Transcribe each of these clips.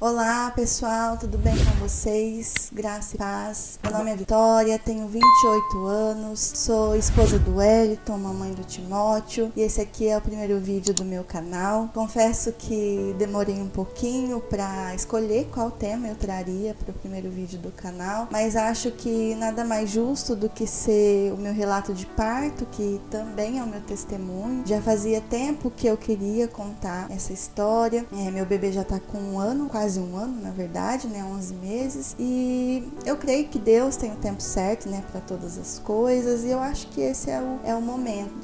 Olá pessoal, tudo bem com vocês? Graça e paz. Meu nome é Vitória, tenho 28 anos, sou esposa do Wellington, mamãe do Timóteo, e esse aqui é o primeiro vídeo do meu canal. Confesso que demorei um pouquinho para escolher qual tema eu traria para o primeiro vídeo do canal, mas acho que nada mais justo do que ser o meu relato de parto, que também é o meu testemunho. Já fazia tempo que eu queria contar essa história. Meu bebê já está com quase um ano, na verdade, 11 meses, e eu creio que Deus tem o tempo certo, para todas as coisas, e eu acho que esse é o momento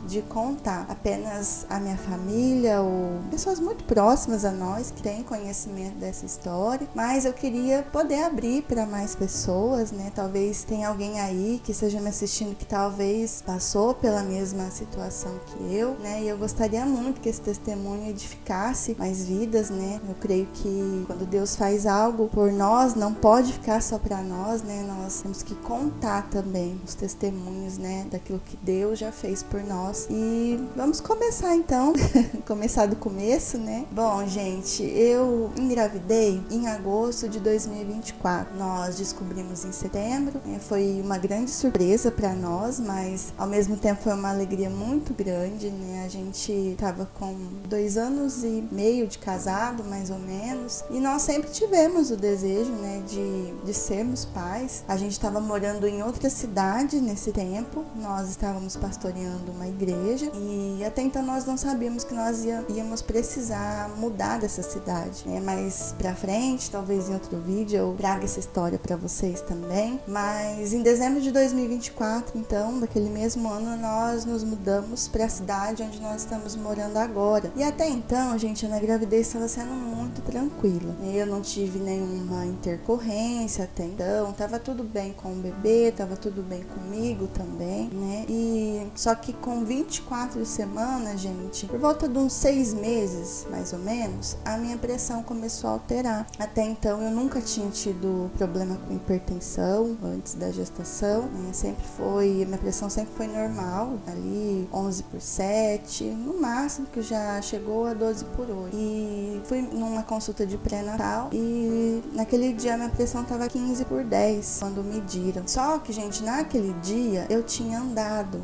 de contar apenas a minha família ou pessoas muito próximas a nós que têm conhecimento dessa história, mas eu queria poder abrir para mais pessoas, talvez tenha alguém aí que esteja me assistindo que talvez passou pela mesma situação que eu, e eu gostaria muito que esse testemunho edificasse mais vidas, Eu creio que quando Deus faz algo por nós, não pode ficar só para nós, Nós temos que contar também os testemunhos, daquilo que Deus já fez por nós. E vamos começar então, começar do começo, Bom, gente, eu engravidei em agosto de 2024. Nós descobrimos em setembro, foi uma grande surpresa para nós, mas ao mesmo tempo foi uma alegria muito grande, A gente estava com 2 anos e meio de casado, mais ou menos, e nós sempre tivemos o desejo, de sermos pais. A gente estava morando em outra cidade nesse tempo, nós estávamos pastoreando uma igreja e até então nós não sabíamos que nós íamos precisar mudar dessa cidade, Mais pra frente, talvez em outro vídeo eu traga essa história para vocês também, mas em dezembro de 2024, então, daquele mesmo ano, nós nos mudamos para a cidade onde nós estamos morando agora. E até então, gente, a minha gravidez estava sendo muito tranquila. Eu não tive nenhuma intercorrência até então, tava tudo bem com o bebê, tava tudo bem comigo também, E só que com 24 semanas, gente, por volta de uns 6 meses, mais ou menos, a minha pressão começou a alterar. Até então eu nunca tinha tido problema com hipertensão antes da gestação, minha pressão sempre foi normal, ali 11/7, no máximo que já chegou a 12/8. E fui numa consulta de pré-natal e naquele dia minha pressão estava 15/10 quando mediram. Só que, gente, naquele dia eu tinha andado,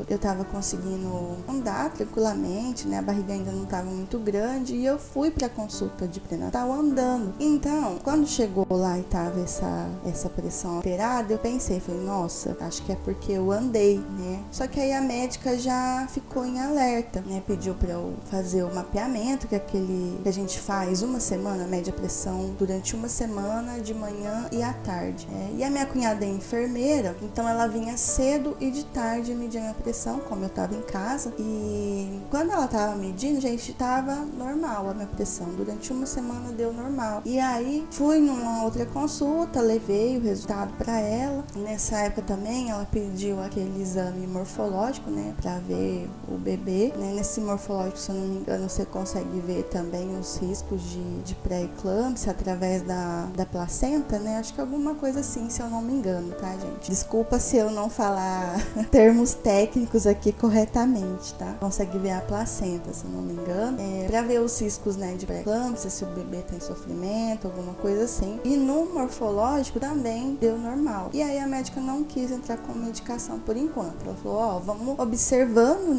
eu tava conseguindo andar tranquilamente, A barriga ainda não estava muito grande e eu fui pra consulta de pré-natal andando. Então, quando chegou lá e tava essa pressão alterada, eu pensei, falei, nossa, acho que é porque eu andei, Só que aí a médica já ficou em alerta, Pediu pra eu fazer o mapeamento, que é aquele que a gente faz uma semana, mede a pressão durante uma semana, de manhã e à tarde. E a minha cunhada é enfermeira, então ela vinha cedo e de tarde medir a minha pressão, como eu tava em casa. E quando ela tava medindo, gente, tava normal a minha pressão. Durante uma semana deu normal. E aí fui numa outra consulta, levei o resultado pra ela. Nessa época também ela pediu aquele exame morfológico, pra ver o bebê. Nesse morfológico, se eu não me engano, você consegue ver também os riscos de pré-eclâmpsia através da placenta, Acho que alguma coisa assim, se eu não me engano, tá, gente? Desculpa se eu não falar termos técnicos aqui corretamente, tá? Consegue ver a placenta, se eu não me engano, pra ver os riscos, de pré-eclâmpsia, se o bebê tem sofrimento, alguma coisa assim. E no morfológico também deu normal. E aí a médica não quis entrar com medicação por enquanto. Ela falou, vamos observando,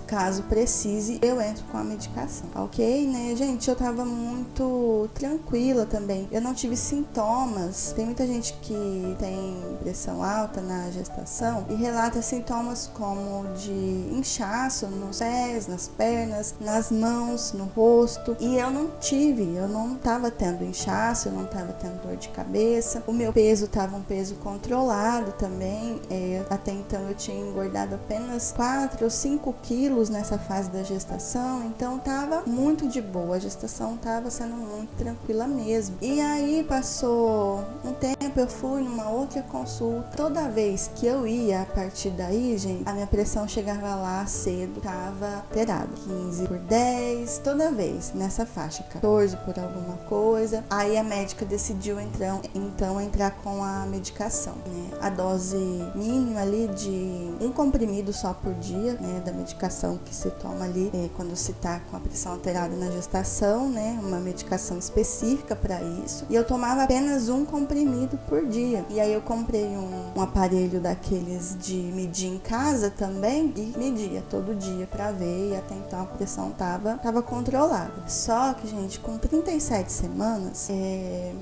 Caso precise, eu entro com a medicação. Ok, Gente, eu tava muito tranquila também. Eu não tive sintomas. Tem muita gente que tem pressão alta na gestação e relata sintomas como de inchaço nos pés, nas pernas, nas mãos, no rosto. E eu não tive, eu não tava tendo inchaço, eu não tava tendo dor de cabeça. O meu peso tava um peso controlado também. Até então eu tinha engordado apenas 4 ou 5 quilos nessa fase da gestação, então tava muito de boa, a gestação tava sendo muito tranquila mesmo. E aí passou um tempo, eu fui numa outra consulta. Toda vez que eu ia a partir daí, gente, a minha pressão chegava lá cedo, tava alterada, 15/10, toda vez nessa faixa, 14 por alguma coisa. Aí a médica decidiu então entrar com a medicação, A dose mínima ali de um comprimido só por dia, da medicação que se toma ali quando se tá com a pressão alterada na gestação, uma medicação específica para isso, e eu tomava apenas um comprimido por dia. E aí eu comprei um aparelho daqueles de medir em casa também e media todo dia para ver, e até então a pressão tava controlada. Só que, gente, com 37 semanas,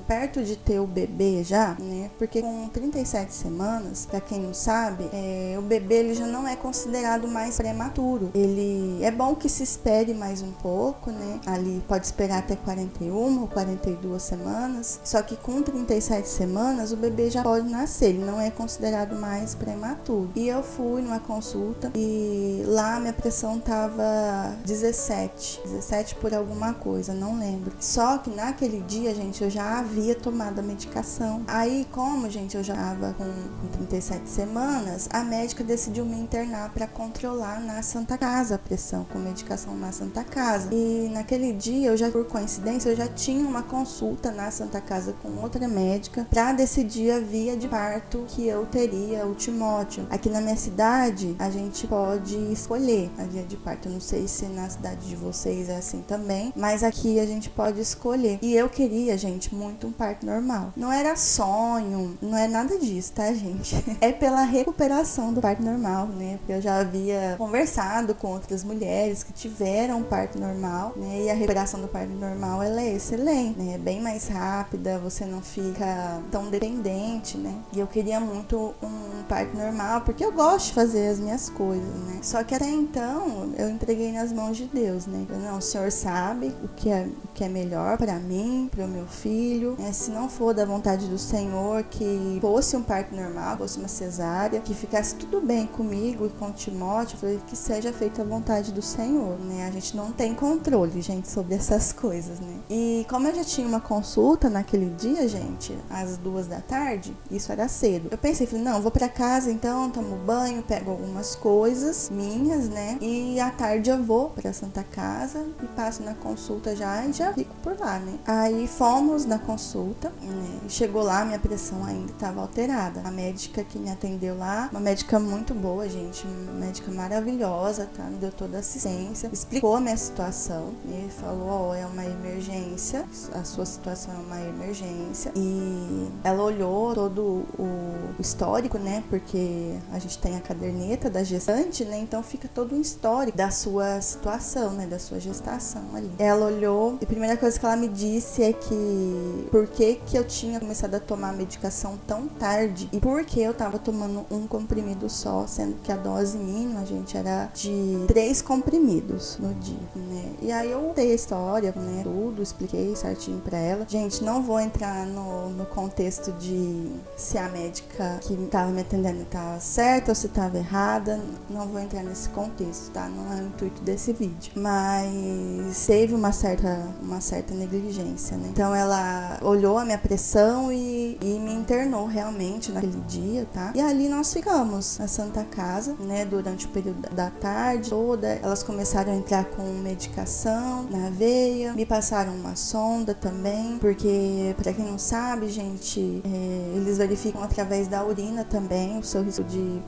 perto de ter o bebê já, né? Porque com 37 semanas, para quem não sabe, o bebê ele já não é considerado mais prematuro. Ele é bom que se espere mais um pouco, né? Ali pode esperar até 41 ou 42 semanas. Só que com 37 semanas o bebê já pode nascer, ele não é considerado mais prematuro. E eu fui numa consulta e lá minha pressão tava 17 por alguma coisa, não lembro. Só que naquele dia, gente, eu já havia tomado a medicação. Aí, como, gente, eu já estava com 37 semanas, a médica decidiu me internar para controlar na Santa Casa a pressão, com medicação na Santa Casa. E naquele dia, por coincidência, eu já tinha uma consulta na Santa Casa com outra médica para decidir a via de parto que eu teria, o Timóteo. Aqui na minha cidade, a gente pode escolher a via de parto. Eu não sei se na cidade de vocês é assim também, mas aqui a gente pode escolher. E eu queria, gente, muito um parto normal. Não era sonho, não é nada disso, tá, gente? É pela recuperação do parto normal, né? Porque eu já havia conversado com outras mulheres que tiveram parto normal, né? E a recuperação do parto normal, ela é excelente, né? É bem mais rápida, você não fica tão dependente, né? E eu queria muito um parto normal, porque eu gosto de fazer as minhas coisas, né? Só que até então, eu entreguei nas mãos de Deus, né? Eu, não, o Senhor sabe o que é melhor para mim, para o meu filho, né? Se não for da vontade do Senhor que fosse um parto normal, fosse uma cesárea, que ficasse tudo bem comigo e com o Timóteo, eu falei que seja feita a vontade do Senhor, né? A gente não tem controle, gente, sobre essas coisas, né? E como eu já tinha uma consulta naquele dia, gente, às 14h, isso era cedo. Eu pensei, falei, não, vou pra casa então, tomo banho, pego algumas coisas minhas, né? E à tarde eu vou pra Santa Casa e passo na consulta já e já fico por lá, né? Aí fomos na consulta, né? Chegou lá, minha pressão ainda estava alterada. A médica que me atendeu lá, uma médica muito boa, gente, uma médica maravilhosa, tá? Me deu toda a assistência, explicou a minha situação, né? Falou, ó, é uma emergência, a sua situação é uma emergência. E ela olhou todo o histórico, né? Porque a gente tem a caderneta da gestante, né? Então fica todo um histórico da sua situação, né? Da sua gestação ali. Ela olhou e a primeira coisa que ela me disse é que por que eu tinha começado a tomar a medicação tão tarde e por que eu tava tomando um comprimido só, sendo que a dose mínima, gente, era de 3 comprimidos no dia, né? E aí eu dei a história, né? Tudo, expliquei certinho pra ela. Gente, não vou entrar no contexto de se a médica que tava me atendendo tava certa ou se tava errada, não vou entrar nesse contexto, tá? Não é o intuito desse vídeo. Mas teve uma certa negligência, né? Então ela olhou a minha pressão e me internou realmente naquele dia, tá? E ali nós ficamos na Santa Casa, né? Durante o período da tarde toda, elas começaram a entrar com medicação na veia, me passaram uma sonda também, porque pra quem não sabe, gente, eles verificam através da urina também o seu risco de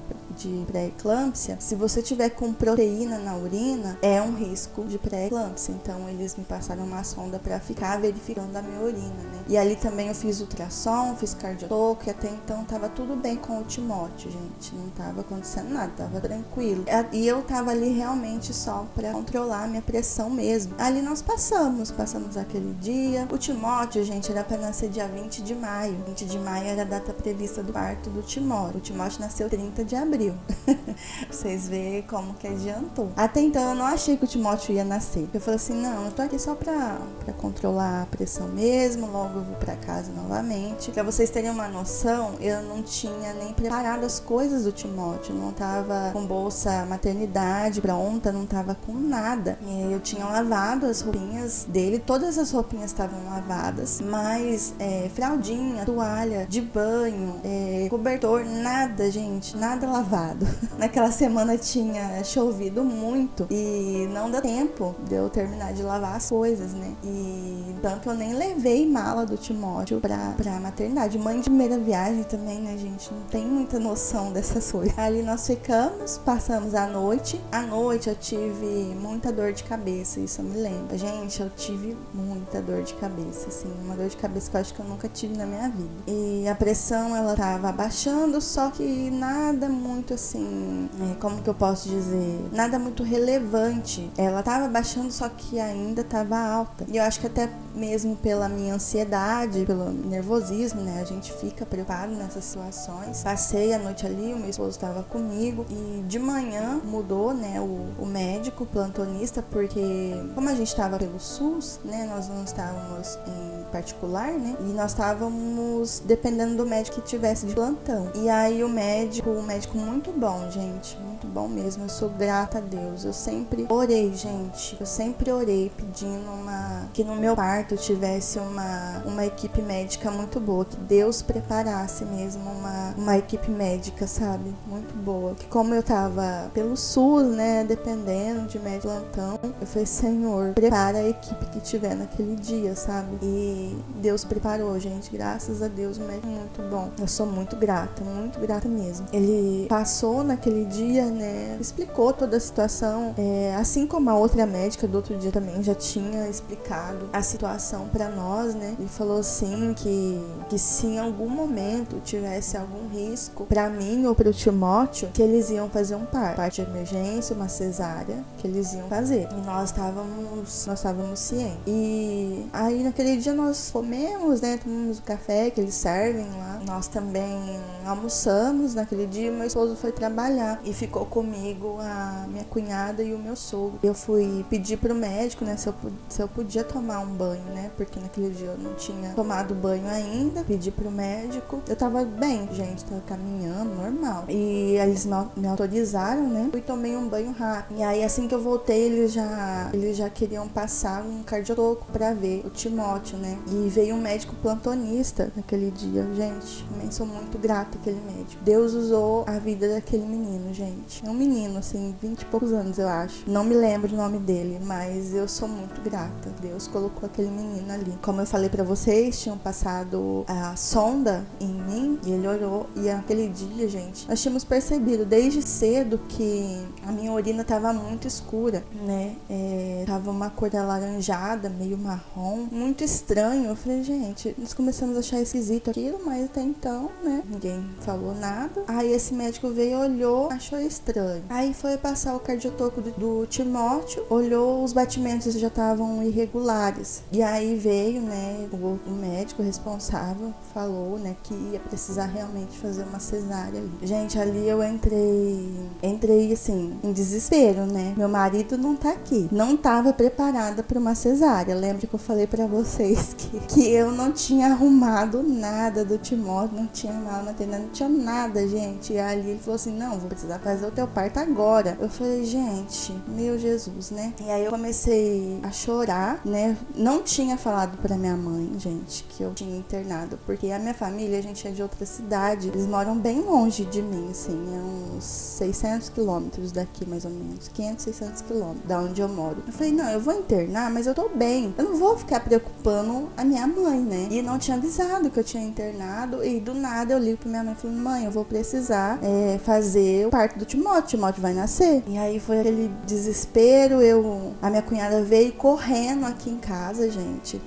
pré-eclâmpsia. Se você tiver com proteína na urina, é um risco de pré-eclâmpsia. Então eles me passaram uma sonda para ficar verificando a minha urina, né? E ali também eu fiz ultrassom, fiz cardiotoco, e até então tava tudo bem com o Timóteo, gente. Não tava acontecendo nada, tava tranquilo. E eu tava ali realmente só para controlar a minha pressão mesmo. Ali nós passamos aquele dia. O Timóteo, gente, era para nascer dia 20 de maio. 20 de maio era a data prevista do parto do Timóteo. O Timóteo nasceu 30 de abril. Vocês veem como que adiantou. Até então eu não achei que o Timóteo ia nascer. Eu falei assim, não, eu tô aqui só pra controlar a pressão mesmo, logo eu vou pra casa novamente. Pra vocês terem uma noção, eu não tinha nem preparado as coisas do Timóteo. Eu não tava com bolsa maternidade pronta, não tava com nada. Eu tinha lavado as roupinhas dele, todas as roupinhas estavam lavadas, mas fraldinha, toalha de banho, cobertor, nada, gente, nada lavado. Naquela semana tinha chovido muito e não deu tempo de eu terminar de lavar as coisas, né? E tanto eu nem levei mala do Timóteo pra maternidade. Mãe de primeira viagem também, né, gente? Não tem muita noção dessas coisas. Ali nós ficamos, passamos a noite. À noite eu tive muita dor de cabeça, isso eu me lembro. Gente, eu tive muita dor de cabeça, assim, uma dor de cabeça que eu acho que eu nunca tive na minha vida. E a pressão, ela tava abaixando, só que nada muito assim, como que eu posso dizer? Nada muito relevante. Ela tava abaixando, só que ainda tava alta. E eu acho que até mesmo pela minha ansiedade, pelo nervosismo, né? A gente fica preocupado nessas situações. Passei a noite ali, o meu esposo estava comigo e de manhã mudou, né, o médico, o plantonista, porque como a gente estava pelo SUS, né, nós não estávamos em particular, né, e nós estávamos dependendo do médico que tivesse de plantão. E aí o médico muito bom, gente, muito bom mesmo. Eu sou grata a Deus. Eu sempre orei, gente. Eu sempre orei pedindo que no meu parto tivesse uma equipe médica muito boa, que Deus preparasse mesmo uma equipe médica, sabe? Muito boa. Que como eu tava pelo SUS, né, dependendo de médico plantão, eu falei, Senhor, prepara a equipe que tiver naquele dia, sabe? E Deus preparou, gente. Graças a Deus, um médico muito bom. Eu sou muito grata mesmo. Ele passou naquele dia, né, explicou toda a situação, assim como a outra médica do outro dia também já tinha explicado a situação pra nós, né? Ele falou assim que se em algum momento tivesse algum risco pra mim ou pro Timóteo, que eles iam fazer um parto de emergência, uma cesárea, que eles iam fazer. E nós estávamos cientes. E aí naquele dia nós comemos, né? Tomamos o café que eles servem lá. Nós também almoçamos naquele dia. Meu esposo foi trabalhar e ficou comigo a minha cunhada e o meu sogro. Eu fui pedir pro médico, né, se eu podia tomar um banho, né, porque naquele dia eu não tinha tomado banho ainda. Pedi pro médico. Eu tava bem, gente, tava caminhando normal. E eles me autorizaram, né? Fui tomei um banho rápido. E aí assim que eu voltei, eles já queriam passar um cardiotoco pra ver o Timóteo, né? E veio um médico plantonista naquele dia, gente. Também sou muito grata àquele médico. Deus usou a vida daquele menino, gente. É um menino, assim, 20 e poucos anos, eu acho. Não me lembro o nome dele, mas eu sou muito grata. Deus colocou aquele menino ali. Como eu falei pra vocês, tinham passado a sonda em mim e ele orou. E naquele dia, gente, nós tínhamos percebido desde cedo que a minha urina tava muito escura, né? Tava uma cor alaranjada, meio marrom, muito estranho. Eu falei, gente, nós começamos a achar esquisito aquilo, mas até então, né, ninguém falou nada. Aí esse médico veio, olhou, achou estranho. Aí foi passar o cardiotoco do Timóteo, olhou, os batimentos já estavam irregulares. E aí veio, né, o médico responsável falou, né, que ia precisar realmente fazer uma cesárea ali. Gente, ali eu entrei assim, em desespero, né? Meu marido não tá aqui. Não tava preparada para uma cesárea. Lembra que eu falei pra vocês que eu não tinha arrumado nada do Timóteo, não tinha mala maternidade, não tinha nada, gente. E ali ele falou assim, não, vou precisar fazer o teu parto agora. Eu falei, gente, meu Jesus, né? E aí eu comecei a chorar, né? Não tinha falado pra minha mãe, gente, que eu tinha internado, porque a minha família, a gente é de outra cidade, eles moram bem longe de mim, assim, é uns 600 quilômetros daqui, mais ou menos, 500, 600 quilômetros da onde eu moro. Eu falei, não, eu vou internar, mas eu tô bem, eu não vou ficar preocupando a minha mãe, né? E não tinha avisado que eu tinha internado, e do nada eu ligo pra minha mãe e falo, mãe, eu vou precisar fazer o parto do Timóteo vai nascer. E aí foi aquele desespero, a minha cunhada veio correndo aqui em casa, gente,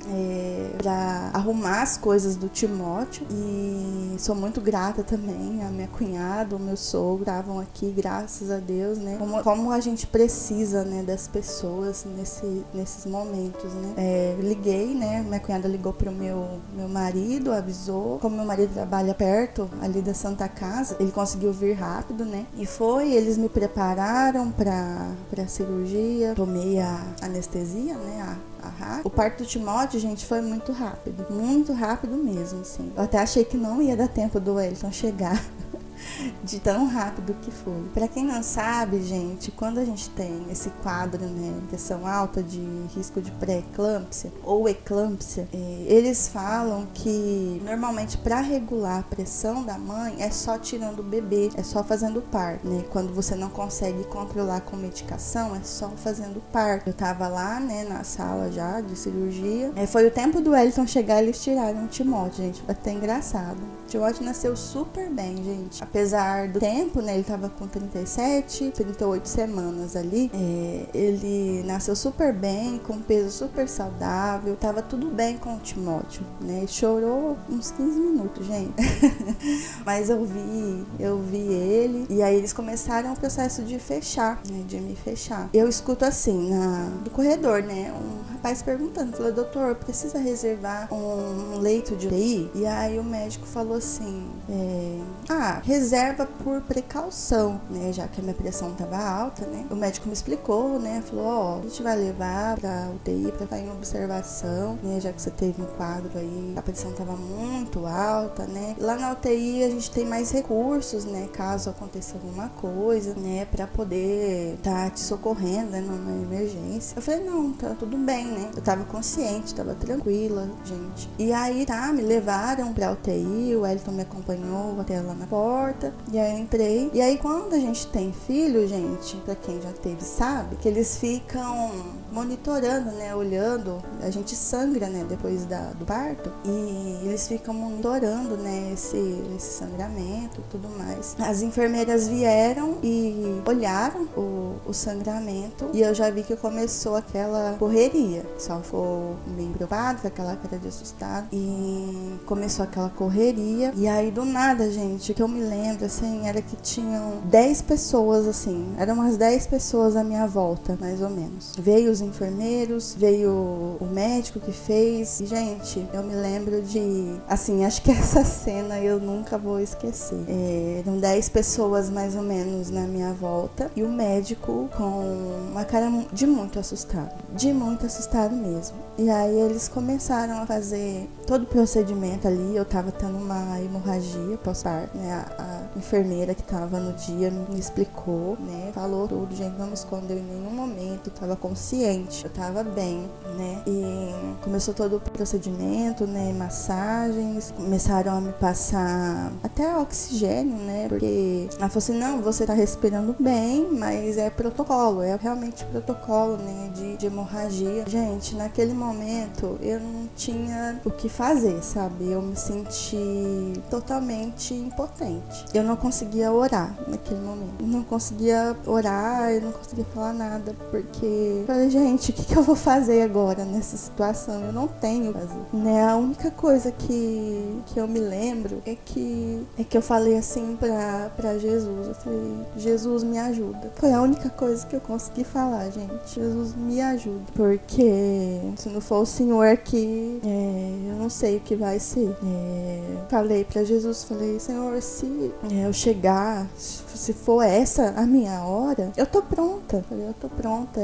pra arrumar as coisas do Timóteo, e sou muito grata também, a minha cunhada, o meu sogro estavam aqui, graças a Deus, né? Como a gente precisa, né, das pessoas nesses momentos, né? Liguei, né? Minha cunhada ligou pro meu marido, avisou. Como meu marido trabalha perto ali da Santa Casa, ele conseguiu vir rápido, né? E eles me prepararam pra cirurgia, tomei a anestesia, né? O parto do Timóteo, gente, foi muito rápido mesmo, assim. Eu até achei que não ia dar tempo do Wellington chegar. de tão rápido que foi. Pra quem não sabe, gente, quando a gente tem esse quadro, né, pressão alta de risco de pré-eclâmpsia ou eclâmpsia, eles falam que normalmente para regular a pressão da mãe é só tirando o bebê, é só fazendo parto, né? Quando você não consegue controlar com medicação, é só fazendo parto. Eu tava lá, né, na sala já de cirurgia. Foi o tempo do Wellington chegar, eles tiraram o Timóteo, gente. Foi até engraçado. O Timóteo nasceu super bem, gente. Apesar do tempo, né, ele tava com 37, 38 semanas ali. Ele nasceu super bem, com peso super saudável. Tava tudo bem com o Timóteo, né? Chorou uns 15 minutos, gente. Mas eu vi ele. E aí eles começaram o processo de fechar, né, de me fechar. Eu escuto assim, do corredor, né, um rapaz perguntando, falou, doutor, precisa reservar um leito de UTI? E aí o médico falou assim, reserva por precaução, né, já que a minha pressão tava alta, né. O médico me explicou, né, falou, a gente vai levar pra UTI pra estar em observação, né, já que você teve um quadro aí, a pressão tava muito alta, né. Lá na UTI a gente tem mais recursos, né, caso aconteça alguma coisa, né, pra poder estar te socorrendo, né, numa emergência. Eu falei, não, tá tudo bem, né, eu tava consciente, tava tranquila, gente. E aí, me levaram pra UTI, o Wellington me acompanhou até lá na porta, e aí eu entrei. E aí, quando a gente tem filho, gente, pra quem já teve sabe, que eles ficam monitorando, né, olhando, a gente sangra, né, depois do parto, e eles ficam monitorando, né, esse sangramento e tudo mais. As enfermeiras vieram e olharam o sangramento, e eu já vi que começou aquela correria. Só ficou bem preocupado, com aquela cara de assustado, e começou aquela correria. E aí, do nada, gente, o que eu me lembro, assim, era que tinham 10 pessoas, assim, eram umas 10 pessoas à minha volta, mais ou menos. Veio os enfermeiros, veio o médico que fez, e, gente, eu me lembro de, assim, acho que essa cena eu nunca vou esquecer. Eram 10 pessoas, mais ou menos, na minha volta, e o médico com uma cara de muito assustado mesmo. E aí eles começaram a fazer todo o procedimento ali. Eu tava tendo uma hemorragia pós-parto, né? A enfermeira que tava no dia me explicou, né? Falou tudo, gente, não me escondeu em nenhum momento, eu tava consciente, eu tava bem, né? E começou todo o procedimento, né? Massagens, começaram a me passar até oxigênio, né? Porque ela falou assim, não, você tá respirando bem, mas é protocolo, é realmente protocolo, né? De hemorragia. Gente, naquele momento eu não tinha o que fazer, sabe? Eu me senti totalmente impotente. Eu não conseguia orar naquele momento. Eu não conseguia orar, eu não conseguia falar nada, porque eu falei, gente, o que eu vou fazer agora nessa situação? Eu não tenho o que fazer, né? A única coisa que eu me lembro é que eu falei assim pra Jesus. Eu falei, Jesus, me ajuda. Foi a única coisa que eu consegui falar, gente. Jesus, me ajuda. Porque se não for o Senhor aqui, eu não sei o que vai ser. Falei pra Jesus, falei, Senhor, se eu chegar, se for essa a minha hora, eu tô pronta. Falei, eu tô pronta.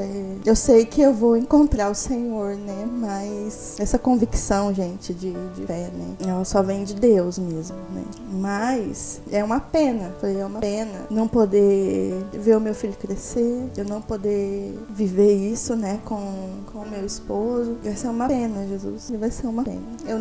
Eu sei que eu vou encontrar o Senhor, né? Mas essa convicção, gente, de fé, né? Ela só vem de Deus mesmo, né? Mas é uma pena. Falei, é uma pena não poder ver o meu filho crescer, eu não poder viver isso, né, com o meu esposo. Vai ser uma pena, Jesus. Vai ser uma pena. Eu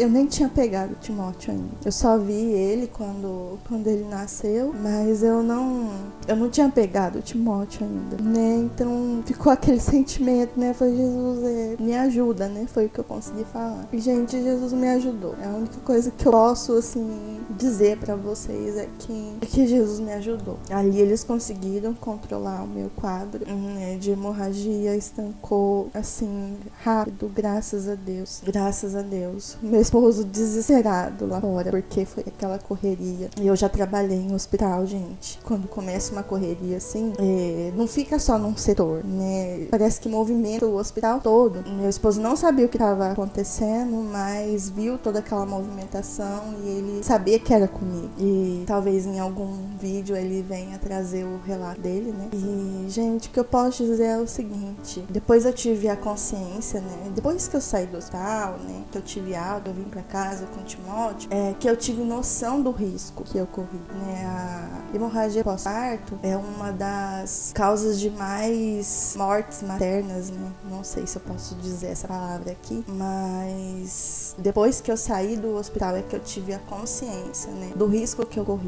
nem tinha pegado o Timóteo ainda. Eu só vi ele quando ele nasceu, mas eu não tinha pegado o Timóteo ainda, né? Então ficou aquele sentimento, né? Foi Jesus, me ajuda, né? Foi o que eu consegui falar. E, gente, Jesus me ajudou. É a única coisa que eu posso, assim, dizer pra vocês é que Jesus me ajudou. Ali eles conseguiram controlar o meu quadro, né, de hemorragia, estancou, assim, rápido, graças a Deus. Graças a Deus. Meu esposo desesperado lá fora, porque foi aquela correria. E eu já trabalhei em hospital, gente. Quando começa uma correria assim, não fica só num setor, né? Parece que movimenta o hospital todo. Meu esposo não sabia o que estava acontecendo, mas viu toda aquela movimentação e ele sabia sabia que era comigo. E talvez em algum vídeo ele venha trazer o relato dele, né? E, gente, o que eu posso dizer é o seguinte: depois eu tive a consciência, né? Depois que eu saí do hospital, né? Que eu tive alta, eu vim pra casa com o Timóteo, que eu tive noção do risco que eu corri, né? A hemorragia pós-parto é uma das causas de mais mortes maternas, né? Não sei se eu posso dizer essa palavra aqui, mas depois que eu saí do hospital é que eu tive a consciência, né, do risco que eu corri.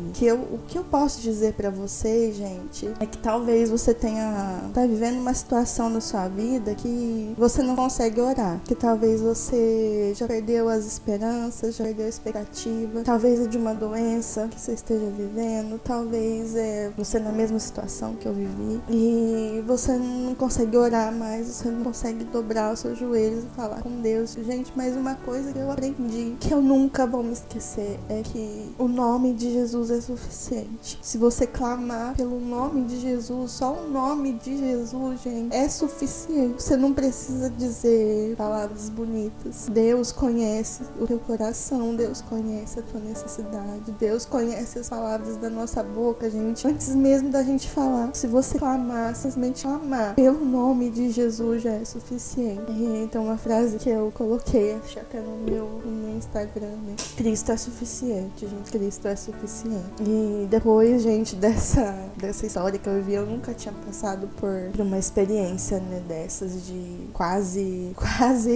O que eu posso dizer pra vocês, gente, é que talvez você tá vivendo uma situação na sua vida que você não consegue orar, que talvez você já perdeu as esperanças, já perdeu a expectativa, talvez é de uma doença que você esteja vivendo, talvez é você na mesma situação que eu vivi e você não consegue orar mais, você não consegue dobrar os seus joelhos e falar com Deus. Gente, mas uma coisa que eu aprendi, que eu nunca vou me esquecer, é que o nome de Jesus é suficiente. Se você clamar pelo nome de Jesus, só o nome de Jesus, gente, é suficiente. Você não precisa dizer palavras bonitas. Deus conhece o teu coração, Deus conhece a tua necessidade, Deus conhece as palavras da nossa boca, gente, antes mesmo da gente falar. Se você clamar, simplesmente clamar pelo nome de Jesus já é suficiente. Então uma frase que eu coloquei, acho até no meu Instagram, né? Cristo é suficiente, gente, Cristo é suficiente. E depois, gente, dessa história que eu vivi, eu nunca tinha passado por uma experiência, né, dessas de quase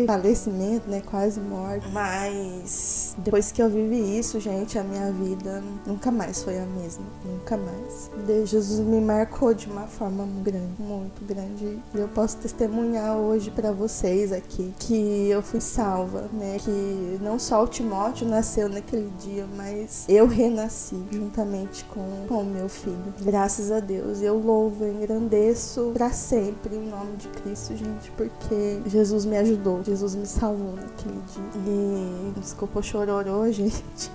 falecimento, né, quase morte. Mas depois que eu vivi isso, gente, a minha vida nunca mais foi a mesma, nunca mais. Jesus me marcou de uma forma muito grande. E eu posso testemunhar hoje pra vocês aqui que eu fui salva, né, que não só o Timóteo nasceu naquele dia, mas eu renasci juntamente com o meu filho. Graças a Deus, eu louvo, eu engrandeço pra sempre o nome de Cristo, gente, porque Jesus me ajudou, Jesus me salvou naquele dia. E desculpa o chororô, gente.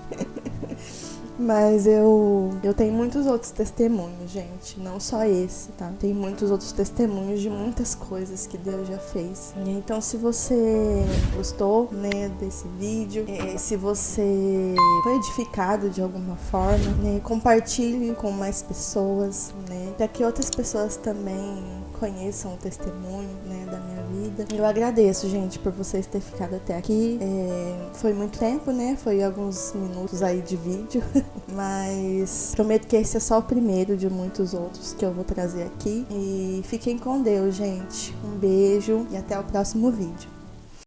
Mas eu tenho muitos outros testemunhos, gente, não só esse, tá? Tem muitos outros testemunhos de muitas coisas que Deus já fez. Então, se você gostou, né, desse vídeo, se você foi edificado de alguma forma, né, compartilhe com mais pessoas, né, para que outras pessoas também conheçam o testemunho, né, da minha vida. Eu agradeço, gente, por vocês terem ficado até aqui. Foi muito tempo, né? Foi alguns minutos aí de vídeo, mas prometo que esse é só o primeiro de muitos outros que eu vou trazer aqui. E fiquem com Deus, gente. Um beijo e até o próximo vídeo.